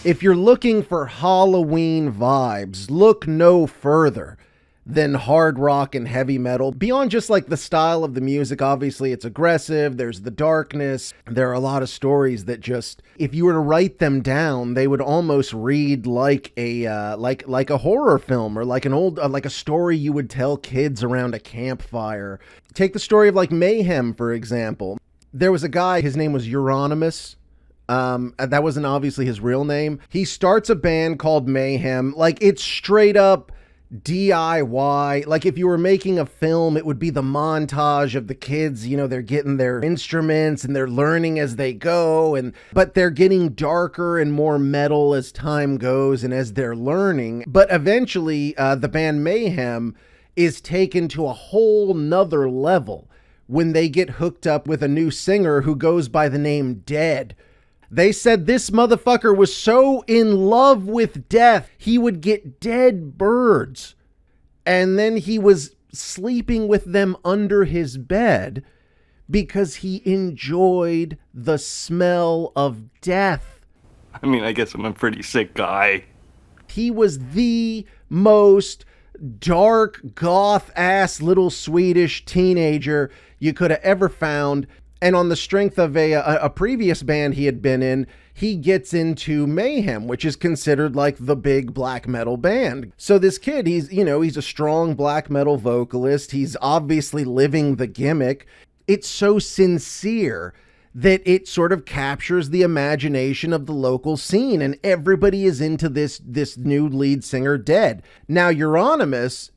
If you're looking for Halloween vibes, look no further than hard rock and heavy metal. Beyond just like the style of the music, obviously it's aggressive, there's the darkness, there are a lot of stories that just, if you were to write them down, they would almost read like a like a horror film, or like an old like a story you would tell kids around a campfire. Take the story of like Mayhem, for example. There was a guy, his name was Euronymous. That wasn't obviously his real name. He starts a band called Mayhem. Like, it's straight up DIY. Like, if you were making a film, it would be the montage of the kids, you know, they're getting their instruments and they're learning as they go, but they're getting darker and more metal as time goes and as they're learning. But eventually, the band Mayhem is taken to a whole nother level when they get hooked up with a new singer who goes by the name Dead. They said this motherfucker was so in love with death, he would get dead birds. And then he was sleeping with them under his bed because he enjoyed the smell of death. I mean, I guess I'm a pretty sick guy. He was the most dark, goth-ass little Swedish teenager you could have ever found. And on the strength of a previous band he had been in, he gets into Mayhem, which is considered like the big black metal band. So this kid, he's a strong black metal vocalist. He's obviously living the gimmick. It's so sincere that it sort of captures the imagination of the local scene, and everybody is into this new lead singer, Dead. Now, Euronymous,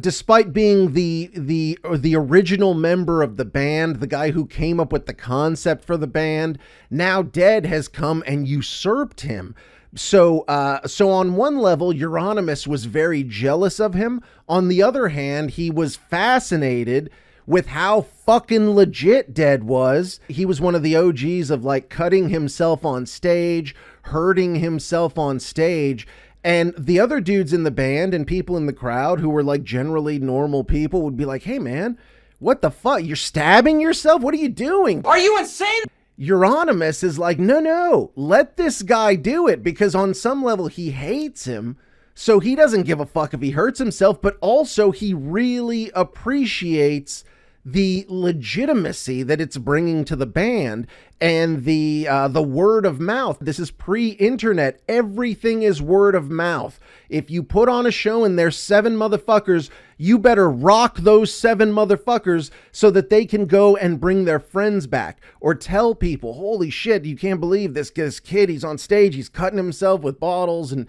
despite being the original member of the band, the guy who came up with the concept for the band, now Dead has come and usurped him. So on one level, Euronymous was very jealous of him. On the other hand, he was fascinated with how fucking legit Dead was. He was one of the OGs of like cutting himself on stage, hurting himself on stage. And the other dudes in the band and people in the crowd who were like generally normal people would be like, hey man, what the fuck? You're stabbing yourself? What are you doing? Are you insane? Euronymous is like, no, let this guy do it, because on some level he hates him. So he doesn't give a fuck if he hurts himself, but also he really appreciates the legitimacy that it's bringing to the band and the word of mouth. This is pre-internet. Everything is word of mouth. If you put on a show and there's 7 motherfuckers, you better rock those 7 motherfuckers so that they can go and bring their friends back, or tell people, holy shit, you can't believe this kid, he's on stage, he's cutting himself with bottles, and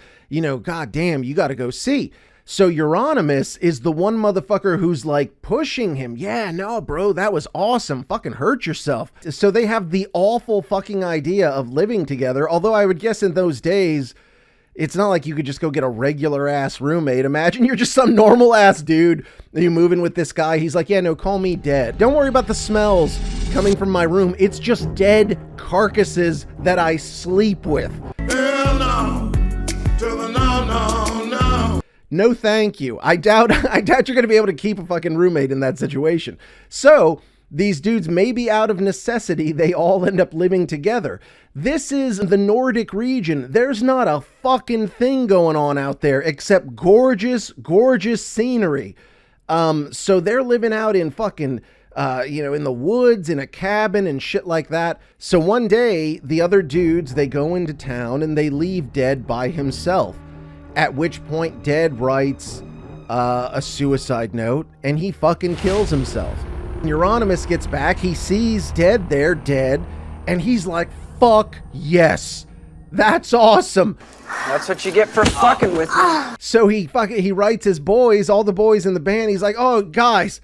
goddamn, you got to go see. So Euronymous is the one motherfucker who's like pushing him. Yeah, no, bro, that was awesome. Fucking hurt yourself. So they have the awful fucking idea of living together. Although I would guess in those days, it's not like you could just go get a regular ass roommate. Imagine you're just some normal ass dude and you move in with this guy. He's like, yeah, no, call me Dead. Don't worry about the smells coming from my room. It's just dead carcasses that I sleep with. Hell no, to the no. No, thank you. I doubt you're going to be able to keep a fucking roommate in that situation. So these dudes, maybe out of necessity, they all end up living together. This is the Nordic region. There's not a fucking thing going on out there except gorgeous, gorgeous scenery. So they're living out in fucking, in the woods, in a cabin and shit like that. So one day, the other dudes, they go into town and they leave Dead by himself. At which point Dead writes a suicide note and he fucking kills himself. Euronymous gets back, he sees Dead there, dead, and he's like, fuck yes, that's awesome. That's what you get for fucking with me. So he writes his boys, all the boys in the band, he's like, oh guys,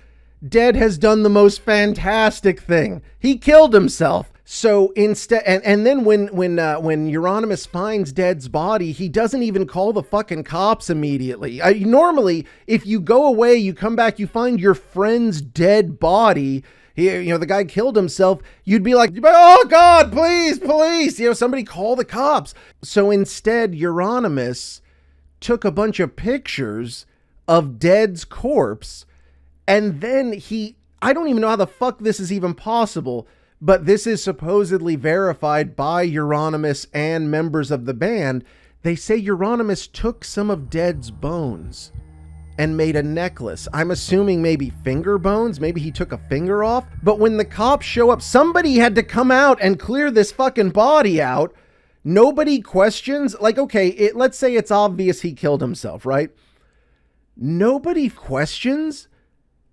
Dead has done the most fantastic thing. He killed himself. So instead, and then when Euronymous finds Dead's body, he doesn't even call the fucking cops immediately. Normally, if you go away, you come back, you find your friend's dead body. The guy killed himself. You'd be like, oh God, please, police! Somebody call the cops. So instead, Euronymous took a bunch of pictures of Dead's corpse, and then I don't even know how the fuck this is even possible. but this is supposedly verified by Euronymous and members of the band. They say Euronymous took some of Dead's bones and made a necklace. I'm assuming maybe finger bones. Maybe he took a finger off. But when the cops show up, somebody had to come out and clear this fucking body out. Nobody questions. Like, okay, let's say it's obvious he killed himself, right? Nobody questions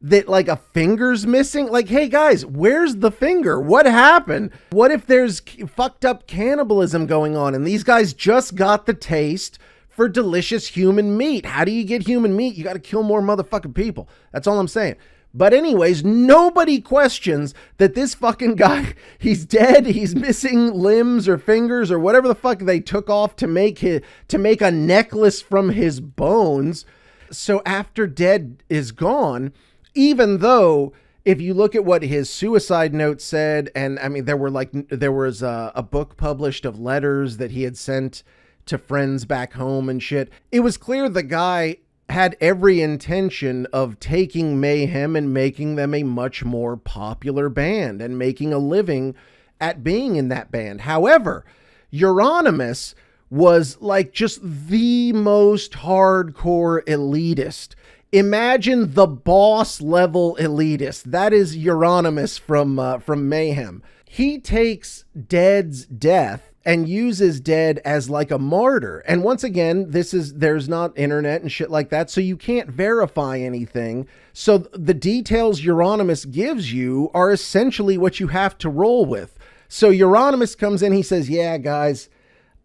that like a finger's missing. Like, hey guys, where's the finger? What happened? What if there's fucked up cannibalism going on and these guys just got the taste for delicious human meat? How do you get human meat? You got to kill more motherfucking people. That's all I'm saying. But anyways, nobody questions that this fucking guy, he's dead. He's missing limbs or fingers or whatever the fuck they took off to make a necklace from his bones. So after Dead is gone, even though if you look at what his suicide note said, and I mean, there was a book published of letters that he had sent to friends back home and shit. It was clear the guy had every intention of taking Mayhem and making them a much more popular band and making a living at being in that band. However, Euronymous was like just the most hardcore elitist. Imagine the boss level elitist. That is Euronymous from Mayhem. He takes Dead's death and uses Dead as like a martyr. And once again, there's not internet and shit like that, so you can't verify anything. So the details Euronymous gives you are essentially what you have to roll with. So Euronymous comes in, he says, yeah, guys,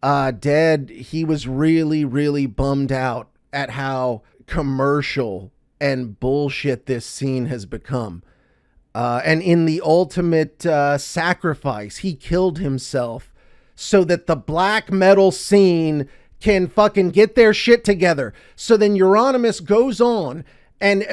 Dead, he was really, really bummed out at how commercial and bullshit this scene has become. And in the ultimate sacrifice, he killed himself so that the black metal scene can fucking get their shit together. So then Euronymous goes on, and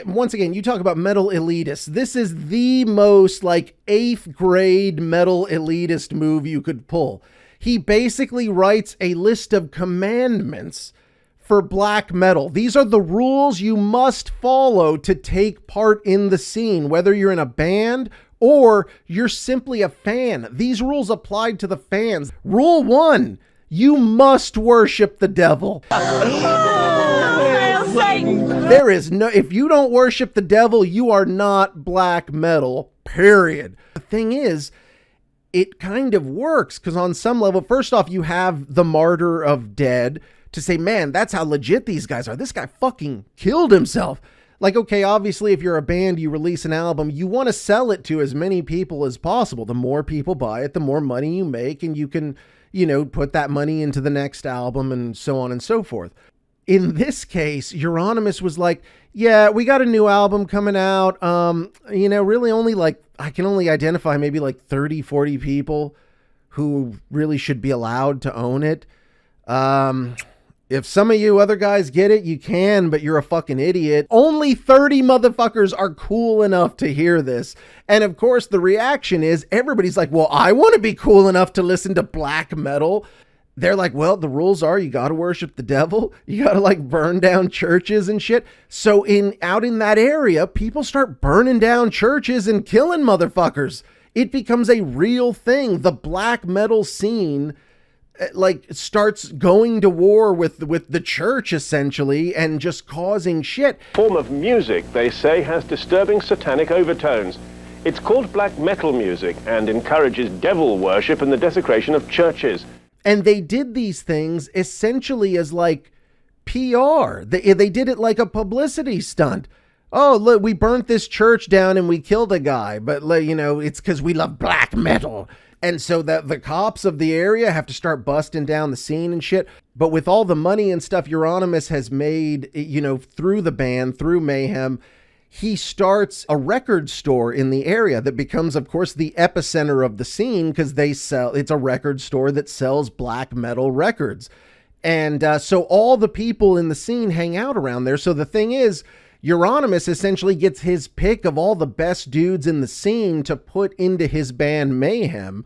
once again, you talk about metal elitists. This is the most like 8th grade metal elitist move you could pull. He basically writes a list of commandments for black metal. These are the rules you must follow to take part in the scene, whether you're in a band or you're simply a fan. These rules applied to the fans. Rule 1, you must worship the devil. There is no, if you don't worship the devil, you are not black metal, period. The thing is, it kind of works because on some level, first off, you have the martyr of Dead to say, man, that's how legit these guys are. This guy fucking killed himself. Like, okay, obviously, if you're a band, you release an album, you want to sell it to as many people as possible. The more people buy it, the more money you make, and you can, put that money into the next album and so on and so forth. In this case, Euronymous was like, yeah, we got a new album coming out. Really only like, I can only identify maybe like 30, 40 people who really should be allowed to own it. If some of you other guys get it, you can, but you're a fucking idiot. Only 30 motherfuckers are cool enough to hear this. And of course, the reaction is everybody's like, well, I want to be cool enough to listen to black metal. They're like, well, the rules are you got to worship the devil. You got to like burn down churches and shit. So out in that area, people start burning down churches and killing motherfuckers. It becomes a real thing. The black metal scene starts going to war with the church essentially and just causing shit. Form of music, they say, has disturbing satanic overtones. It's called black metal music and encourages devil worship and the desecration of churches. And they did these things essentially as like PR. They did it like a publicity stunt. Oh, look, we burnt this church down and we killed a guy, but it's because we love black metal. And so that the cops of the area have to start busting down the scene and shit. But with all the money and stuff Euronymous has made, through the band, through Mayhem, he starts a record store in the area that becomes, of course, the epicenter of the scene because it's a record store that sells black metal records. And so all the people in the scene hang out around there. So the thing is, Euronymous essentially gets his pick of all the best dudes in the scene to put into his band Mayhem,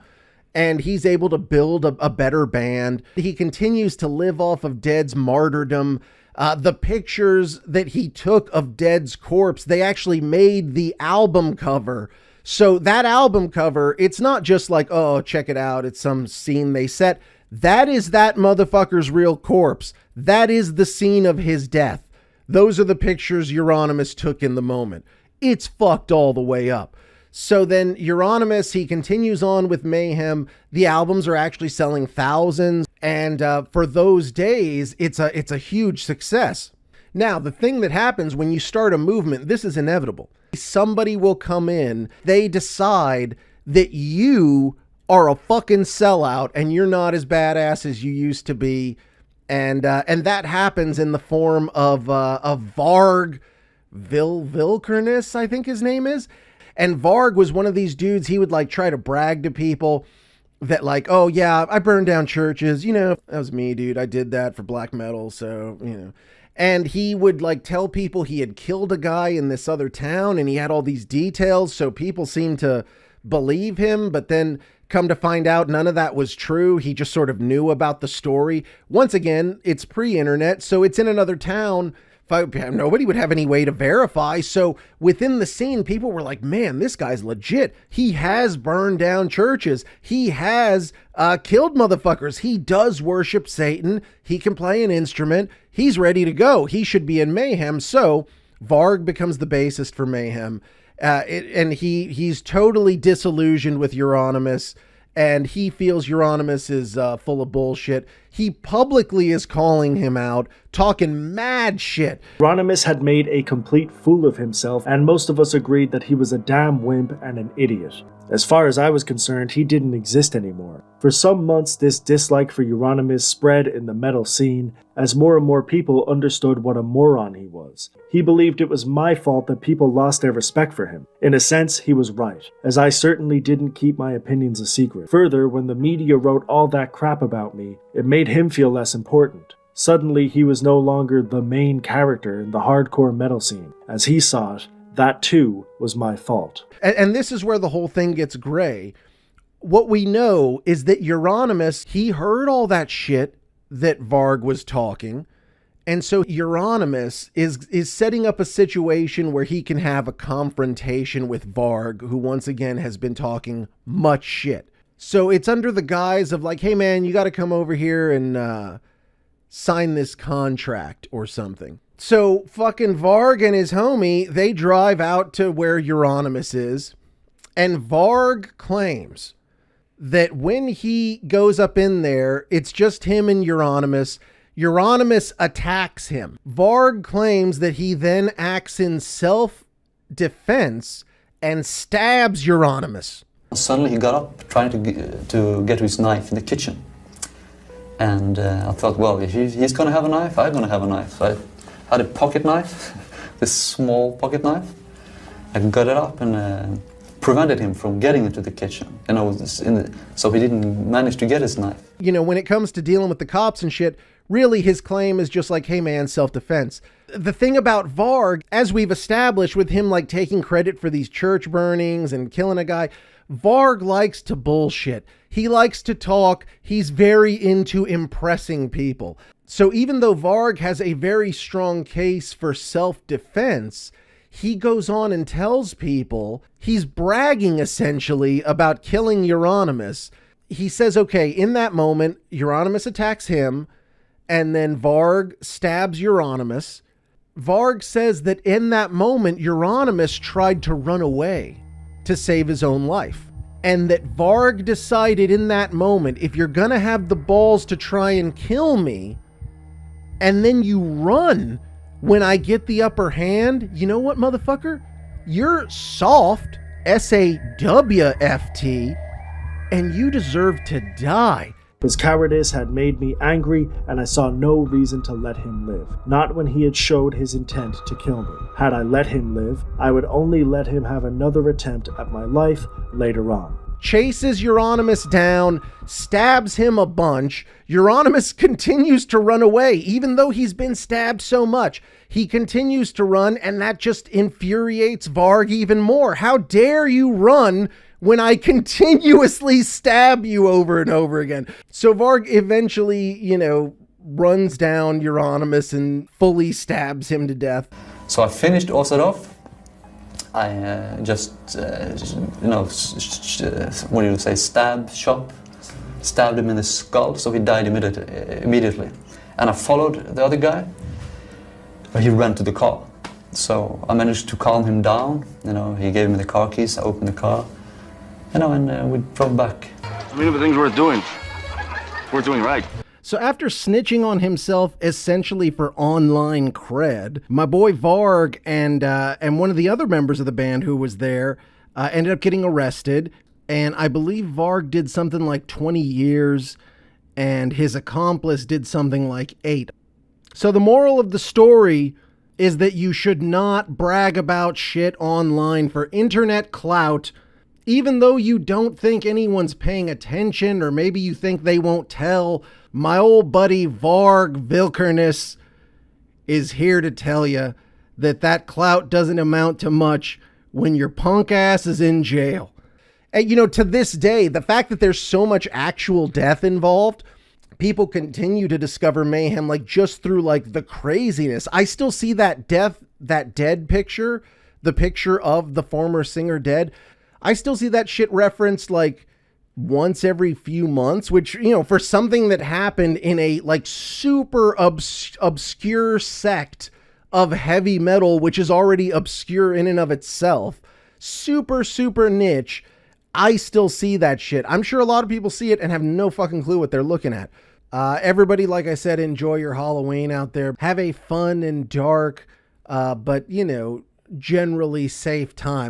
and he's able to build a better band. He continues to live off of Dead's martyrdom. The pictures that he took of Dead's corpse, they actually made the album cover. So that album cover, it's not just like, oh, check it out, it's some scene they set. That is that motherfucker's real corpse. That is the scene of his death. Those are the pictures Euronymous took in the moment. It's fucked all the way up. So then Euronymous, he continues on with Mayhem. The albums are actually selling thousands. And for those days, it's a huge success. Now, the thing that happens when you start a movement, this is inevitable. Somebody will come in, they decide that you are a fucking sellout and you're not as badass as you used to be. And that happens in the form of Varg Vilkernes, I think his name is. And Varg was one of these dudes, he would like try to brag to people that like, oh yeah, I burned down churches. You know, that was me, dude. I did that for black metal. So, you know. And he would like tell people he had killed a guy in this other town and he had all these details. So people seemed to believe him, but then come to find out none of that was true. He just sort of knew about the story. Once again, it's pre-internet, so it's in another town. Nobody would have any way to verify. So within the scene, people were like, man, this guy's legit. He has burned down churches. He has killed motherfuckers. He does worship Satan. He can play an instrument. He's ready to go. He should be in Mayhem. So Varg becomes the bassist for Mayhem. And he's totally disillusioned with Euronymous. And he feels Euronymous is full of bullshit. He publicly is calling him out, talking mad shit. Euronymous had made a complete fool of himself, and most of us agreed that he was a damn wimp and an idiot. As far as I was concerned, he didn't exist anymore. For some months, this dislike for Euronymous spread in the metal scene as more and more people understood what a moron he was. He believed it was my fault that people lost their respect for him. In a sense, he was right, as I certainly didn't keep my opinions a secret. Further, when the media wrote all that crap about me, it made him feel less important. Suddenly, he was no longer the main character in the hardcore metal scene. As he saw it, that too was my fault. And this is where the whole thing gets gray. What we know is that Euronymous, he heard all that shit that Varg was talking. And so Euronymous is setting up a situation where he can have a confrontation with Varg, who once again has been talking much shit. So it's under the guise of like, hey man, you got to come over here and sign this contract or something. So fucking Varg and his homie, they drive out to where Euronymous is. And Varg claims that when he goes up in there, it's just him and Euronymous. Euronymous attacks him. Varg claims that he then acts in self-defense and stabs Euronymous. Suddenly he got up trying to get his knife in the kitchen. And I thought, well, if he's going to have a knife, I'm going to have a knife. So I had a pocket knife, this small pocket knife. I got it up and prevented him from getting into the kitchen. And I was so he didn't manage to get his knife. You know, when it comes to dealing with the cops and shit, really his claim is just like, hey man, self-defense. The thing about Varg, as we've established with him like taking credit for these church burnings and killing a guy, Varg likes to bullshit. He likes to talk. He's very into impressing people. So even though Varg has a very strong case for self-defense, he goes on and tells people, he's bragging essentially about killing Euronymous. He says, okay, in that moment, Euronymous attacks him, and then Varg stabs Euronymous. Varg says that in that moment, Euronymous tried to run away to save his own life. And that Varg decided in that moment, if you're gonna have the balls to try and kill me, and then you run when I get the upper hand, you know what, motherfucker? You're soft, S-A-W-F-T, and you deserve to die. His cowardice had made me angry, and I saw no reason to let him live. Not when he had showed his intent to kill me. Had I let him live, I would only let him have another attempt at my life later on. Chases Euronymous down, stabs him a bunch. Euronymous continues to run away, even though he's been stabbed so much. He continues to run, and that just infuriates Varg even more. How dare you run when I continuously stab you over and over again? So Varg eventually, you know, runs down Euronymous and fully stabs him to death. So I finished Osadov. I just, what do you say, stabbed him in the skull, so he died immediately. And I followed the other guy, but he ran to the car. So I managed to calm him down. He gave me the car keys. I opened the car, and we drove back. I mean, everything's worth doing. Worth doing right. So after snitching on himself essentially for online cred, my boy Varg and one of the other members of the band who was there ended up getting arrested. And I believe Varg did something like 20 years and his accomplice did something like 8. So the moral of the story is that you should not brag about shit online for internet clout, even though you don't think anyone's paying attention, or maybe you think they won't tell. My old buddy Varg Vilkernes is here to tell you that clout doesn't amount to much when your punk ass is in jail. And to this day, the fact that there's so much actual death involved, people continue to discover Mayhem like just through like the craziness. I still see that dead picture, the picture of the former singer dead. I still see that shit referenced like once every few months, which, for something that happened in a like super obscure sect of heavy metal, which is already obscure in and of itself, super, super niche. I still see that shit. I'm sure a lot of people see it and have no fucking clue what they're looking at. Everybody, like I said, enjoy your Halloween out there. Have a fun and dark, but generally safe time.